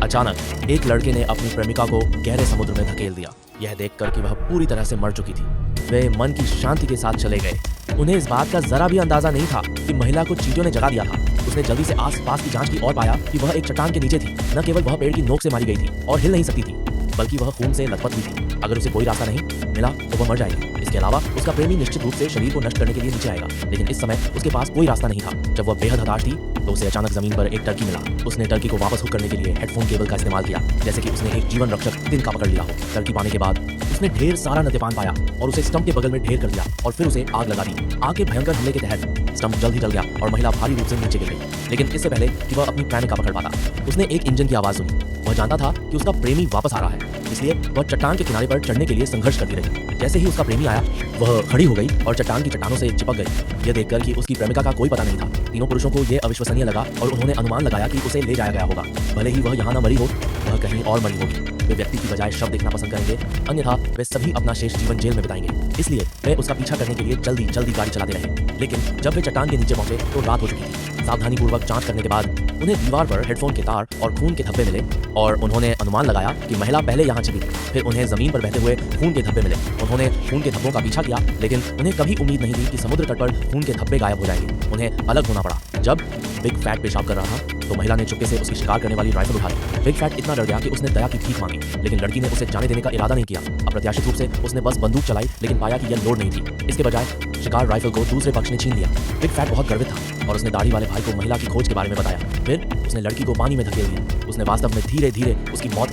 अचानक एक लड़के ने अपनी प्रेमिका को गहरे समुद्र में धकेल दिया। यह देखकर कि वह पूरी तरह से मर चुकी थी, वे मन की शांति के साथ चले गए। उन्हें इस बात का जरा भी अंदाजा नहीं था कि महिला को चींटियों ने जगा दिया था। उसने जल्दी से आस-पास की जांच की और पाया कि वह एक चट्टान के नीचे थी। न केवल वह पेड़ की नोक से मारी गई थी और हिल नहीं सकती थी, बल्कि वह खून से लथपथ भी थी। अगर उसे कोई रास्ता नहीं मिला तो वह मर जाएगी। इसके अलावा उसका प्रेमी निश्चित रूप से शरीर को नष्ट करने के लिए नीचे आएगा, लेकिन इस समय उसके पास कोई रास्ता नहीं था। जब वह बेहद हताश थी तो उसे अचानक जमीन पर एक टर्की मिला। उसने टर्की को वापस हुक करने के लिए हेडफोन केबल का इस्तेमाल किया, जैसे कि उसने एक जीवन रक्षक तिनका पकड़ लिया हो। टर्की पाने के बाद उसने ढेर सारा नद्यपान पाया और उसे स्टंप के बगल में ढेर कर दिया और फिर उसे आग लगा दी। आग के भयंकर हमले के तहत स्टंप जल्द ही जल गया और महिला भारी रूप से नीचे गिर गई। लेकिन इससे पहले कि वह अपनी प्रेमिका पकड़ पाता, उसने एक इंजन की आवाज सुनी। वह जानता था कि उसका प्रेमी वापस आ रहा है, इसलिए वह चट्टान के किनारे पर चढ़ने के लिए संघर्ष करती रही। जैसे ही उसका प्रेमी आया, वह खड़ी हो गई और चट्टान की चट्टानों से चिपक गई। यह देखकर कि उसकी प्रेमिका का कोई पता नहीं था, तीनों पुरुषों को यह अविश्वसनीय लगा और उन्होंने अनुमान लगाया कि उसे ले जाया गया होगा। भले ही वह यहाँ न मरी हो, वह कहीं और मरी होगी। वे व्यक्ति की बजाय शव देखना पसंद करेंगे, अन्यथा वे सभी अपना शेष जीवन जेल में बिताएंगे। इसलिए वे उसका पीछा करने के लिए जल्दी जल्दी गाड़ी चलाते रहे। लेकिन जब वे चट्टान के नीचे पहुंचे तो रात हो चुकी थी। सावधानीपूर्वक जांच करने के बाद उन्हें दीवार पर हेडफोन के तार और खून के धब्बे मिले और उन्होंने अनुमान लगाया कि महिला पहले यहाँ छिपी थी। फिर उन्हें जमीन पर बहते हुए खून के धब्बे मिले। उन्होंने खून के धब्बों का पीछा किया, लेकिन उन्हें कभी उम्मीद नहीं थी कि समुद्र तट पर खून के धब्बे गायब हो जाएंगे। उन्हें अलग होना पड़ा। जब बिग फैट पेशाब कर रहा था तो महिला ने चुपके से उसकी शिकार करने वाली राइफल उठा ली। बिग फैट इतना डर गया कि उसने दया की भीख मांगी, लेकिन लड़की ने उसे जाने देने का इरादा नहीं किया। अप्रत्याशित रूप से उसने बस बंदूक चलाई, लेकिन पाया कि यह लोड नहीं थी। इसके बजाय शिकार राइफल को दूसरे पक्ष ने छीन लिया। बिग फैट बहुत गर्वित था और उसने दाढ़ी वाले भाई को महिला की खोज के बारे में बताया। फिर उसने लड़की को पानी में धकेल दिया। उसने वास्तव में धीरे धीरे उसकी मौत